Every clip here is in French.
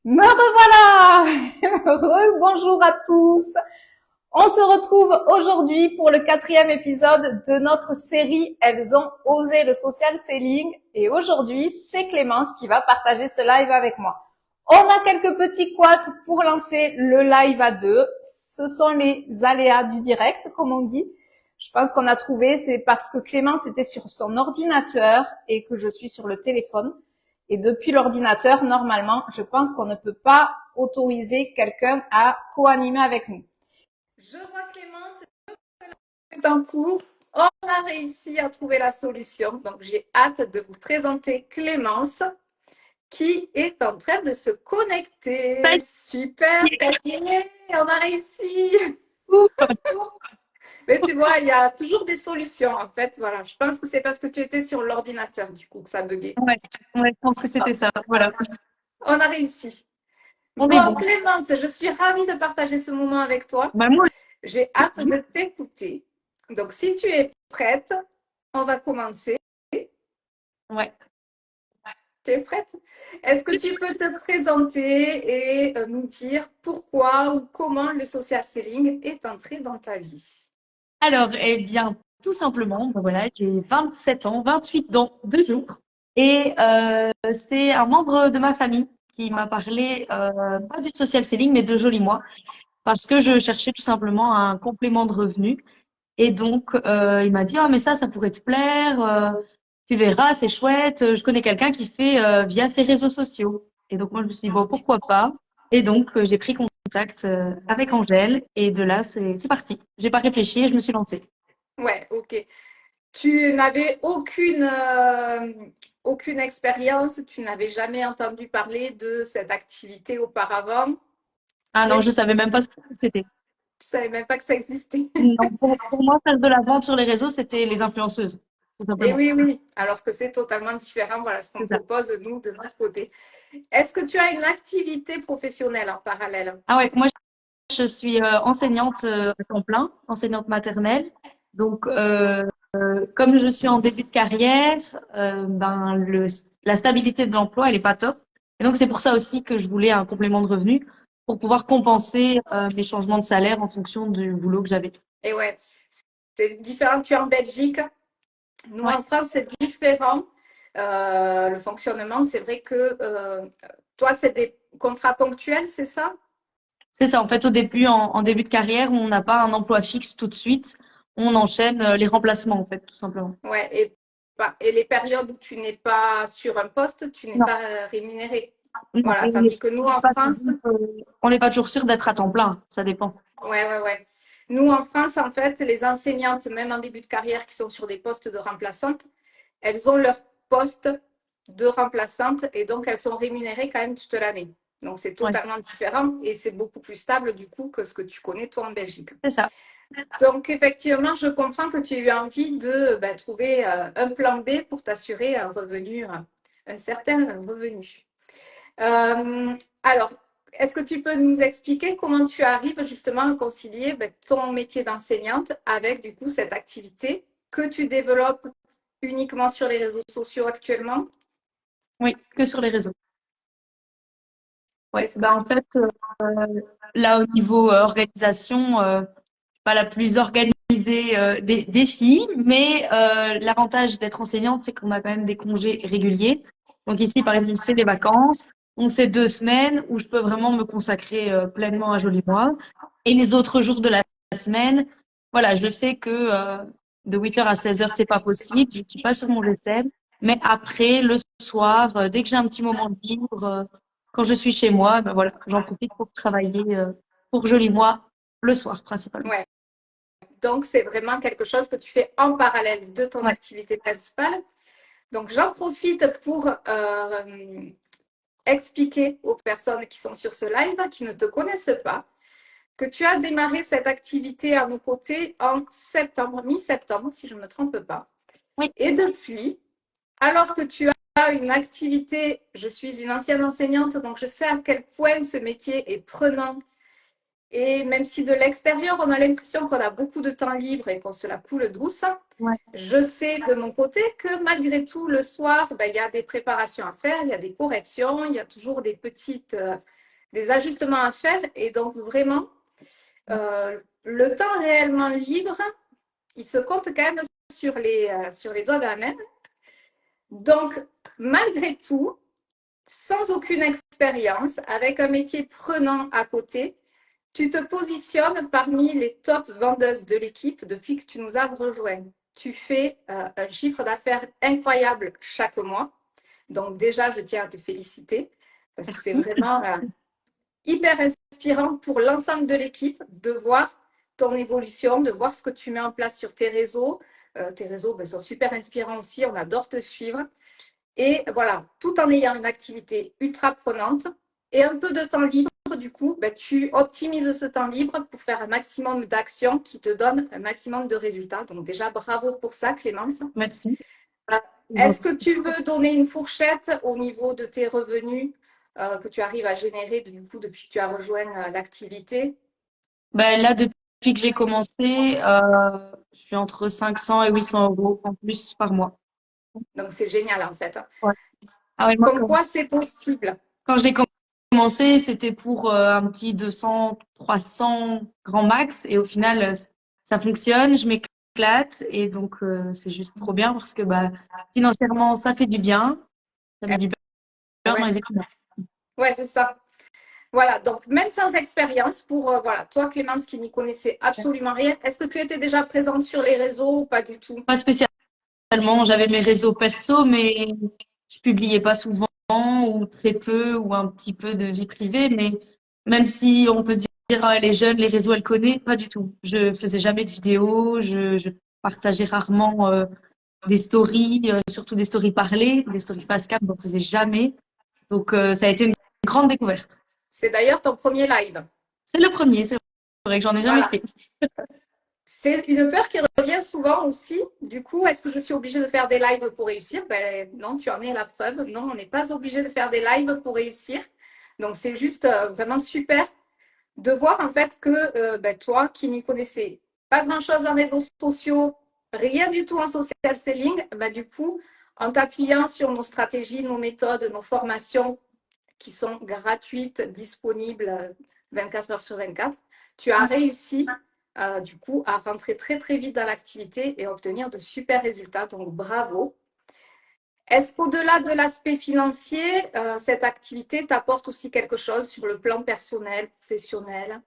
Me revoilà! Bonjour à tous! On se retrouve aujourd'hui pour le 4e épisode de notre série Elles ont osé le social selling. Et aujourd'hui, c'est Clémence qui va partager ce live avec moi. On a quelques petits couacs pour lancer le live à deux. Ce sont les aléas du direct, comme on dit. Je pense qu'on a trouvé, c'est parce que Clémence était sur son ordinateur et que je suis sur le téléphone. Et depuis l'ordinateur, normalement, je pense qu'on ne peut pas autoriser quelqu'un à co-animer avec nous. Je vois Clémence, c'est en cours. On a réussi à trouver la solution. Donc, j'ai hâte de vous présenter Clémence qui est en train de se connecter. Super, ça y est, on a réussi. Mais tu vois, il y a toujours des solutions en fait. Voilà, je pense que c'est parce que tu étais sur l'ordinateur du coup que ça buguait. Ouais, ouais, je pense que c'était ça. Voilà. On a réussi. On est Bon, bon. Clémence, je suis ravie de partager ce moment avec toi. Bah, moi J'ai hâte aussi. de t'écouter. Donc, si tu es prête, on va commencer. Ouais. Tu es prête? Est-ce que tu peux te présenter et nous dire pourquoi ou comment le social selling est entré dans ta vie? Alors, eh bien, tout simplement, bah, voilà, j'ai 27 ans, 28 dans 2 jours. Et c'est un membre de ma famille qui m'a parlé, pas du social selling, mais de Joli Moi, parce que je cherchais tout simplement un complément de revenu. Et donc, il m'a dit, ah, mais ça pourrait te plaire, tu verras, c'est chouette. Je connais quelqu'un qui fait via ses réseaux sociaux. Et donc, moi, je me suis dit, bon, pourquoi pas? Et donc, j'ai pris contact avec Angèle. Et de là, c'est parti. J'ai pas réfléchi et je me suis lancée. Ouais, ok. Tu n'avais aucune expérience, tu n'avais jamais entendu parler de cette activité auparavant. Ah non, Même, je savais même pas ce que c'était. tu savais même pas que ça existait. Non, pour moi, faire de la vente sur les réseaux, c'était les influenceuses, tout Et simplement. oui, oui, alors que c'est totalement différent, voilà ce qu'on C'est ça. propose, nous, de notre côté. Est-ce que tu as une activité professionnelle en parallèle? Ah ouais, moi, je suis enseignante à temps plein, enseignante maternelle. Donc, comme je suis en début de carrière, ben la stabilité de l'emploi, elle est pas top. Et donc, c'est pour ça aussi que je voulais un complément de revenu pour pouvoir compenser mes changements de salaire en fonction du boulot que j'avais. Et ouais, c'est différent. Tu es en Belgique. Nous, Ouais, en France, c'est différent. Le fonctionnement, c'est vrai que toi, c'est des contrats ponctuels, c'est ça? c'est ça. En fait, au début, en début de carrière, on n'a pas un emploi fixe tout de suite. On enchaîne les remplacements, en fait, tout simplement. Ouais, et les périodes où tu n'es pas sur un poste, tu n'es Non, pas rémunéré. non, Voilà, et tandis que nous, en France, on n'est pas toujours sûr d'être à temps plein. Ça dépend. ouais, ouais, ouais. Nous, en France, en fait, les enseignantes, même en début de carrière, qui sont sur des postes de remplaçantes, elles ont leur poste de remplaçante et donc elles sont rémunérées quand même toute l'année. Donc c'est Ouais, totalement différent et c'est beaucoup plus stable du coup que ce que tu connais toi en Belgique. c'est ça. Donc effectivement, je comprends que tu aies eu envie de trouver un plan B pour t'assurer un revenu, un certain revenu. Alors, est-ce que tu peux nous expliquer comment tu arrives justement à concilier ton métier d'enseignante avec du coup cette activité que tu développes uniquement sur les réseaux sociaux actuellement? Oui, que sur les réseaux. Ouais, Est-ce bah en fait, là au niveau organisation, pas la plus organisée des filles, mais l'avantage d'être enseignante, c'est qu'on a quand même des congés réguliers. Donc ici, par exemple, c'est les vacances. Donc c'est 2 semaines où je peux vraiment me consacrer pleinement à Joli Moi. Et les autres jours de la semaine, voilà, je sais que de 8h à 16h, c'est pas possible. Je suis pas sur mon GSM. Mais après, le soir, dès que j'ai un petit moment de libre, quand je suis chez moi, ben voilà, j'en profite pour travailler pour Joli Moi le soir principalement. Ouais. Donc, c'est vraiment quelque chose que tu fais en parallèle de ton Ouais. activité principale. Donc, j'en profite pour expliquer aux personnes qui sont sur ce live, qui ne te connaissent pas, que tu as démarré cette activité à nos côtés en septembre, mi-septembre, si je ne me trompe pas. Oui, Et depuis, alors que tu as une activité, je suis une ancienne enseignante, donc je sais à quel point ce métier est prenant Et même si de l'extérieur, on a l'impression qu'on a beaucoup de temps libre et qu'on se la coule douce, Ouais. je sais de mon côté que malgré tout, le soir, ben, il y a des préparations à faire, il y a des corrections, il y a toujours des des ajustements à faire. Et donc, vraiment, le temps réellement libre, il se compte quand même sur les doigts de la main. Donc, malgré tout, sans aucune expérience, avec un métier prenant à côté, tu te positionnes parmi les top vendeuses de l'équipe depuis que tu nous as rejoints. Tu fais un chiffre d'affaires incroyable chaque mois. Donc déjà, je tiens à te féliciter parce que c'est Merci. vraiment hyper inspirant pour l'ensemble de l'équipe de voir ton évolution, de voir ce que tu mets en place sur tes réseaux. Tes réseaux ben, sont super inspirants aussi, on adore te suivre. Et voilà, tout en ayant une activité ultra prenante et un peu de temps libre, du coup, ben, tu optimises ce temps libre pour faire un maximum d'actions qui te donnent un maximum de résultats. Donc déjà, bravo pour ça, Clémence. Merci. Est-ce que tu veux donner une fourchette au niveau de tes revenus que tu arrives à générer du coup depuis que tu as rejoint l'activité? Ben, là, depuis que j'ai commencé, je suis entre 500 et 800 euros en plus par mois. Donc c'est génial en fait. Ouais. Ah ouais, moi, Comme quoi c'est possible. quand j'ai commencé, c'était pour un petit 200, 300 grand max. Et au final, ça fonctionne, je m'éclate. Et donc, c'est juste trop bien parce que bah, financièrement, ça fait du bien. Ça met du beurre dans Ouais, les épinards. ouais c'est ça. Voilà, donc même sans expérience, pour voilà, toi Clémence qui n'y connaissait absolument rien, est-ce que tu étais déjà présente sur les réseaux ou pas du tout? Pas spécialement, j'avais mes réseaux perso, mais je publiais pas souvent ou très peu ou un petit peu de vie privée. Mais même si on peut dire ah, les jeunes, les réseaux, elle connaît, pas du tout. Je faisais jamais de vidéos, je partageais rarement des stories, surtout des stories parlées, des stories face cam, on faisait jamais. Donc ça a été une grande découverte. C'est d'ailleurs ton premier live. C'est le premier, c'est vrai que j'en ai jamais Voilà. fait. C'est une peur qui revient souvent aussi. Du coup, est-ce que je suis obligée de faire des lives pour réussir? Ben, non, tu en es la preuve. Non, on n'est pas obligé de faire des lives pour réussir. Donc, c'est juste vraiment super de voir en fait que ben, toi qui n'y connaissais pas grand-chose en réseaux sociaux, rien du tout en social selling, ben, du coup, en t'appuyant sur nos stratégies, nos méthodes, nos formations qui sont gratuites, disponibles 24 heures sur 24, tu as réussi du coup à rentrer très très vite dans l'activité et obtenir de super résultats. Donc bravo. Est-ce qu'au-delà de l'aspect financier, cette activité t'apporte aussi quelque chose sur le plan personnel, professionnel?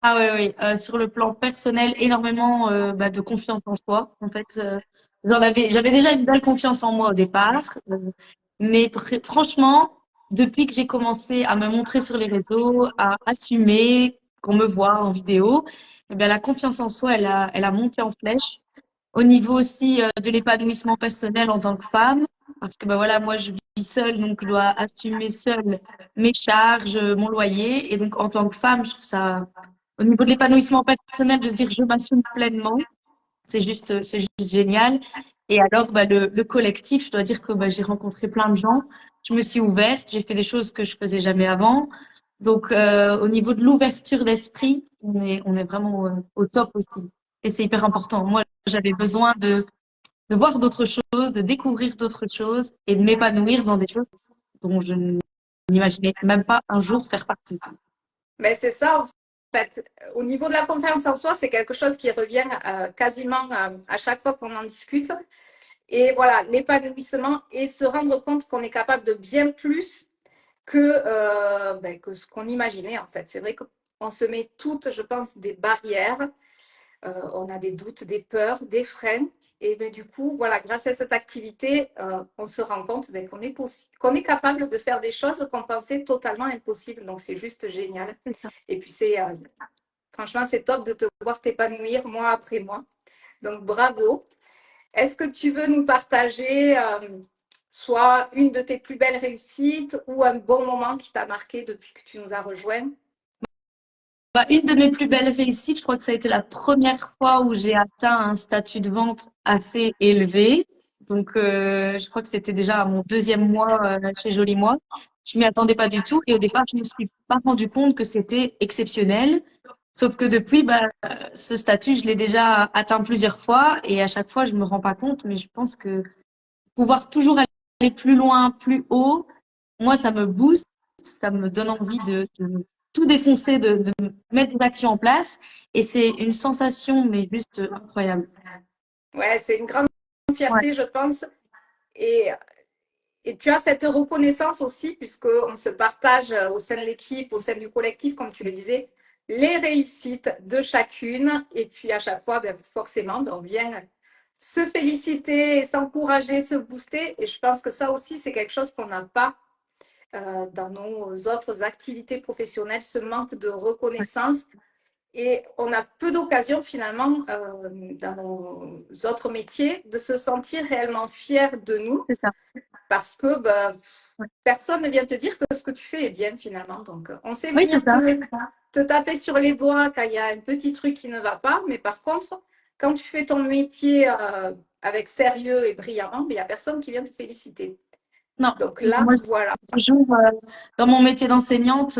Ah oui, oui. Sur le plan personnel, énormément bah, de confiance en soi. En fait, j'avais déjà une belle confiance en moi au départ, mais franchement, depuis que j'ai commencé à me montrer sur les réseaux, à assumer qu'on me voit en vidéo, eh bien, la confiance en soi, elle a monté en flèche. Au niveau aussi de l'épanouissement personnel en tant que femme, parce que bah voilà, moi je vis seule, donc je dois assumer seule mes charges, mon loyer, et donc en tant que femme, je trouve ça, au niveau de l'épanouissement personnel, de se dire je m'assume pleinement, c'est juste génial. Et alors bah, le collectif, je dois dire que bah, j'ai rencontré plein de gens, je me suis ouverte, j'ai fait des choses que je faisais jamais avant. Donc au niveau de l'ouverture d'esprit, on est vraiment au top aussi. Et c'est hyper important. Moi, j'avais besoin de voir d'autres choses, de découvrir d'autres choses et de m'épanouir dans des choses dont je n'imaginais même pas un jour faire partie. Mais c'est ça, en fait. Au niveau de la confiance en soi, c'est quelque chose qui revient quasiment à chaque fois qu'on en discute. Et voilà, l'épanouissement et se rendre compte qu'on est capable de bien plus que ce qu'on imaginait, en fait. C'est vrai qu'on se met toutes, je pense, des barrières. On a des doutes, des peurs, des freins. Et ben, du coup, voilà, grâce à cette activité, on se rend compte ben, qu'on est capable de faire des choses qu'on pensait totalement impossibles. Donc, c'est juste génial. C'est ça. Et puis, franchement, c'est top de te voir t'épanouir mois après mois. Donc, bravo. Est-ce que tu veux nous partager soit une de tes plus belles réussites ou un bon moment qui t'a marqué depuis que tu nous as rejoints? Bah, une de mes plus belles réussites, je crois que ça a été la première fois où j'ai atteint un statut de vente assez élevé. Donc, je crois que c'était déjà à mon deuxième mois chez Joli Moi. Je m'y attendais pas du tout et au départ, je me suis pas rendu compte que c'était exceptionnel. Sauf que depuis, bah, ce statut, je l'ai déjà atteint plusieurs fois et à chaque fois, je me rends pas compte, mais je pense que pouvoir toujours aller plus loin, plus haut, moi, ça me booste, ça me donne envie de tout défoncer, de mettre des actions en place et c'est une sensation, mais juste incroyable. Ouais, c'est une grande Ouais, fierté, je pense. Et, et tu as cette reconnaissance aussi, puisqu'on se partage au sein de l'équipe, au sein du collectif, comme tu le disais, les réussites de chacune. Et puis à chaque fois, ben, forcément, ben, on vient se féliciter, s'encourager, se booster. Et je pense que ça aussi, c'est quelque chose qu'on n'a pas dans nos autres activités professionnelles, ce manque de ouais, reconnaissance. Et on a peu d'occasions finalement dans nos autres métiers de se sentir réellement fier de nous c'est ça. parce que bah, Ouais. personne ne vient te dire que ce que tu fais est bien finalement. Donc on sait Oui, c'est venir ça. te taper sur les doigts quand il y a un petit truc qui ne va pas, mais par contre, quand tu fais ton métier avec sérieux et brillamment, il n'y a personne qui vient te féliciter. Non, Donc non, là, moi, voilà. j'ai toujours, dans mon métier d'enseignante,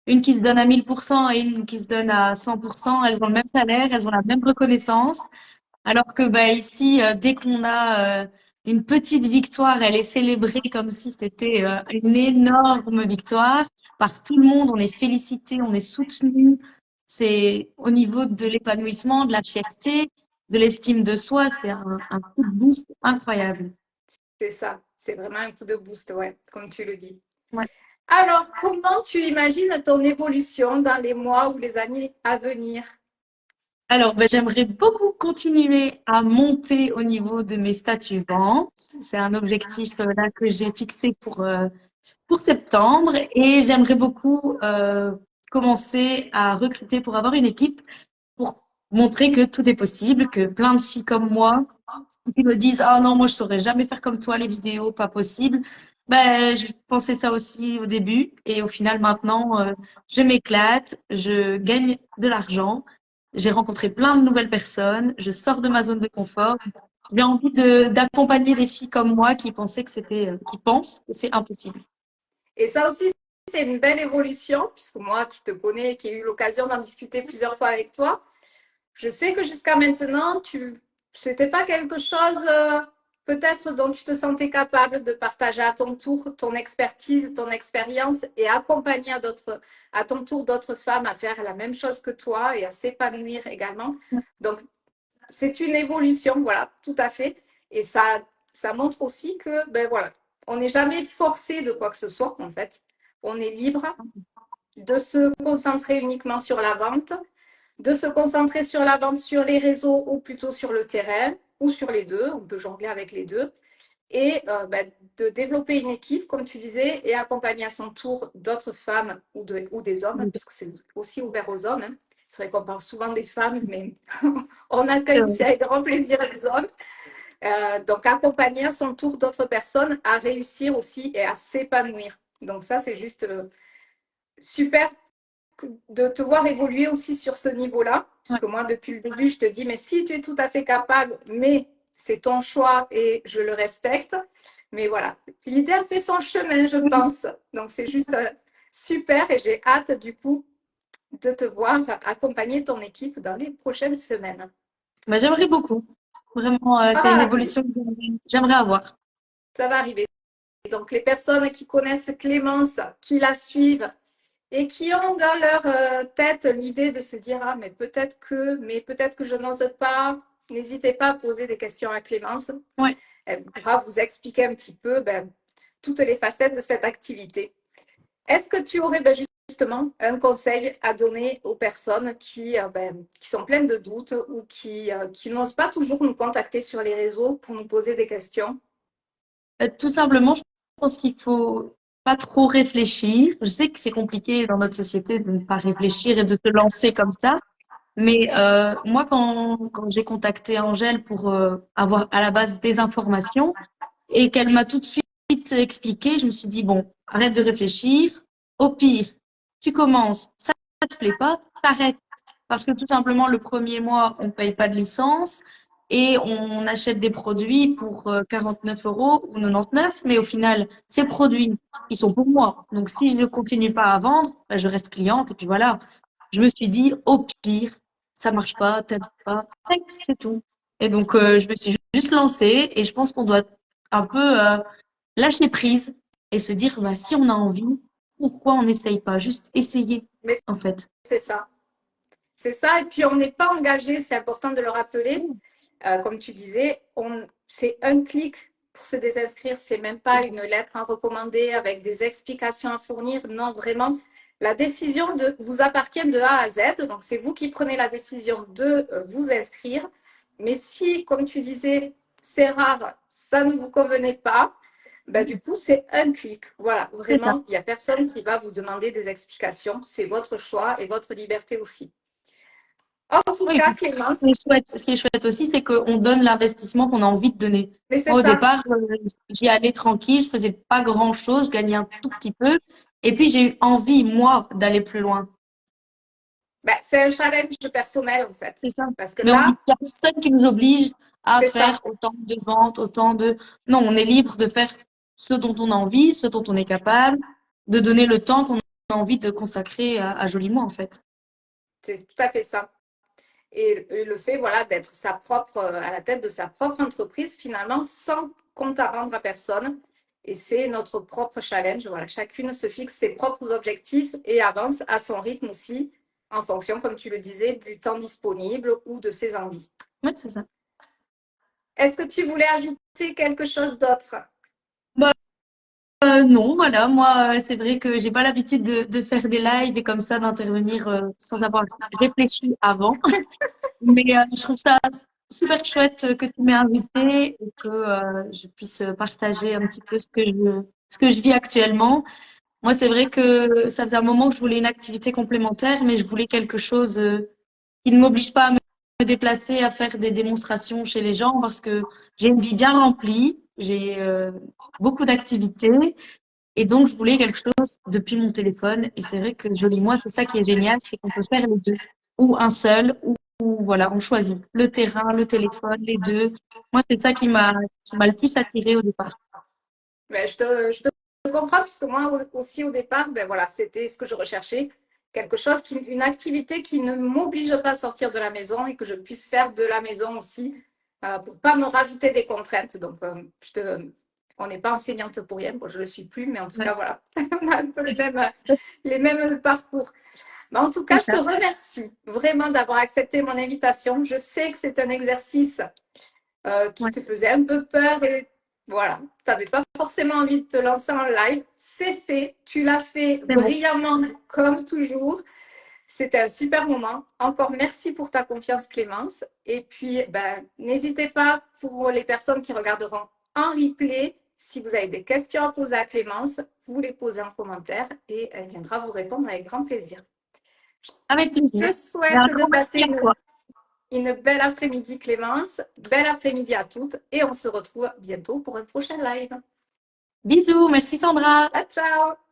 une qui se donne à 1000% et une qui se donne à 100%, elles ont le même salaire, elles ont la même reconnaissance. Alors que bah, ici, dès qu'on a une petite victoire, elle est célébrée comme si c'était une énorme victoire par tout le monde. On est félicité, on est soutenu. C'est au niveau de l'épanouissement, de la fierté, de l'estime de soi, c'est un coup de boost incroyable. C'est ça. C'est vraiment un coup de boost, ouais, comme tu le dis. Ouais. Alors, comment tu imagines ton évolution dans les mois ou les années à venir? Alors, ben, j'aimerais beaucoup continuer à monter au niveau de mes statuts ventes. C'est un objectif là que j'ai fixé pour septembre et j'aimerais beaucoup commencer à recruter pour avoir une équipe pour montrer que tout est possible, que plein de filles comme moi qui me disent «Ah non, moi je saurais jamais faire comme toi les vidéos, pas possible». Ben, je pensais ça aussi au début et au final maintenant je m'éclate, je gagne de l'argent, j'ai rencontré plein de nouvelles personnes, je sors de ma zone de confort. J'ai envie d'accompagner des filles comme moi qui pensaient que qui pensent que c'est impossible. Et ça aussi, c'est une belle évolution, puisque moi qui te connais et qui ai eu l'occasion d'en discuter plusieurs fois avec toi, je sais que jusqu'à maintenant, c'était pas quelque chose peut-être dont tu te sentais capable de partager à ton tour ton expertise, ton expérience et accompagner à ton tour d'autres femmes à faire la même chose que toi et à s'épanouir également. Donc, c'est une évolution, voilà, tout à fait. Et ça montre aussi que, ben voilà, on n'est jamais forcé de quoi que ce soit, en fait. On est libre de se concentrer uniquement sur la vente, de se concentrer sur la vente sur les réseaux ou plutôt sur le terrain, ou sur les deux, on peut jongler avec les deux, et ben, de développer une équipe, comme tu disais, et accompagner à son tour d'autres femmes ou des hommes, puisque c'est aussi ouvert aux hommes. Hein. C'est vrai qu'on parle souvent des femmes, mais on accueille aussi avec grand plaisir les hommes. Donc, accompagner à son tour d'autres personnes à réussir aussi et à s'épanouir. Donc, ça, c'est juste super de te voir évoluer aussi sur ce niveau-là. Ouais. Puisque moi, depuis le début, je te dis, mais si tu es tout à fait capable, mais c'est ton choix et je le respecte. Mais voilà, l'idée a fait son chemin, je pense. Donc, c'est juste super et j'ai hâte du coup de te voir accompagner ton équipe dans les prochaines semaines. Bah, j'aimerais beaucoup. Vraiment, Ça c'est va une arriver. évolution que j'aimerais avoir. Ça va arriver. Donc, les personnes qui connaissent Clémence, qui la suivent et qui ont dans leur tête l'idée de se dire ah mais peut-être que je n'ose pas, n'hésitez pas à poser des questions à Clémence. Ouais. Elle pourra vous expliquer un petit peu ben, toutes les facettes de cette activité. Est-ce que tu aurais ben, justement un conseil à donner aux personnes qui sont pleines de doutes ou qui n'osent pas toujours nous contacter sur les réseaux pour nous poser des questions? Tout simplement, je pense qu'il faut pas trop réfléchir. Je sais que c'est compliqué dans notre société de ne pas réfléchir et de se lancer comme ça. Mais moi, quand j'ai contacté Angèle pour avoir à la base des informations et qu'elle m'a tout de suite expliqué, je me suis dit, bon, arrête de réfléchir. Au pire, tu commences, ça ne te plaît pas, t'arrêtes. Parce que tout simplement, le premier mois, on ne paye pas de licence et on achète des produits pour 49 € ou 99, mais au final, ces produits, ils sont pour moi. Donc, si je ne continue pas à vendre, ben, je reste cliente et puis voilà. je me suis dit, au pire, ça marche pas, t'aimes pas, c'est tout. Et donc, je me suis juste lancée et je pense qu'on doit un peu lâcher prise et se dire, bah, si on a envie, pourquoi on n'essaye pas? Juste essayer, Mais en fait. c'est ça. C'est ça. Et puis, on n'est pas engagé, c'est important de le rappeler. Comme tu disais, c'est un clic pour se désinscrire. C'est même pas une lettre à recommander avec des explications à fournir. Non, vraiment, la décision vous appartient de A à Z. Donc, c'est vous qui prenez la décision de vous inscrire. Mais si, comme tu disais, c'est rare, ça ne vous convenait pas, ben, du coup, c'est un clic. Voilà, C'est ça. vraiment, il n'y a personne qui va vous demander des explications. C'est votre choix et votre liberté aussi. En tout Oui, cas, puis Clémence, ce qui est chouette aussi, c'est qu'on donne l'investissement qu'on a envie de donner. mais c'est Moi, au ça. départ, j'y allais tranquille, je faisais pas grand-chose, je gagnais un tout petit peu. Et puis, j'ai eu envie, moi, d'aller plus loin. Ben, c'est un challenge personnel, en fait. C'est ça. Parce que Mais il là, n'y a personne qui nous oblige à c'est ça. faire autant de ventes, autant de... Non, on est libre de faire ce dont on a envie, ce dont on est capable, de donner le temps qu'on a envie de consacrer à Joli Moi, en fait. C'est tout à fait ça. Et le fait, voilà, d'être à la tête de sa propre entreprise, finalement, sans compte à rendre à personne. Et c'est notre propre challenge. Voilà, chacune se fixe ses propres objectifs et avance à son rythme aussi, en fonction, comme tu le disais, du temps disponible ou de ses envies. Oui, c'est ça. Est-ce que tu voulais ajouter quelque chose d'autre? Bah, non, voilà, moi, c'est vrai que j'ai pas l'habitude de faire des lives et comme ça d'intervenir sans avoir réfléchi avant. Mais je trouve ça super chouette que tu m'aies invitée et que je puisse partager un petit peu ce que je vis actuellement. Moi, c'est vrai que ça faisait un moment que je voulais une activité complémentaire, mais je voulais quelque chose qui ne m'oblige pas à me déplacer, à faire des démonstrations chez les gens parce que j'ai une vie bien remplie, j'ai beaucoup d'activités. Et donc, je voulais quelque chose depuis mon téléphone. Et c'est vrai que Joli Moi, c'est ça qui est génial, c'est qu'on peut faire les deux. Ou un seul, ou voilà, on choisit le terrain, le téléphone, les deux. Moi, c'est ça qui m'a le plus attiré au départ. Ben, je te comprends, puisque moi aussi au départ, ben voilà, c'était ce que je recherchais. Quelque chose, une activité qui ne m'oblige pas à sortir de la maison et que je puisse faire de la maison aussi pour ne pas me rajouter des contraintes. Donc, on n'est pas enseignante pour rien. Bon, je ne le suis plus, mais en tout Ouais, cas, voilà, on a un peu les mêmes parcours. Mais en tout cas, c'est je te ça. remercie vraiment d'avoir accepté mon invitation. Je sais que c'est un exercice qui Ouais, te faisait un peu peur et voilà, tu n'avais pas forcément envie de te lancer en live. C'est fait, tu l'as fait c'est vrai. brillamment comme toujours. C'était un super moment. Encore merci pour ta confiance, Clémence. Et puis, ben, n'hésitez pas pour les personnes qui regarderont en replay. Si vous avez des questions à poser à Clémence, vous les posez en commentaire et elle viendra vous répondre avec grand plaisir. Avec Je plaisir. Et un souhaite de grand passer merci à toi. une belle après-midi, Clémence. Belle après-midi à toutes et on se retrouve bientôt pour un prochain live. Bisous, merci Sandra. Ciao, ciao!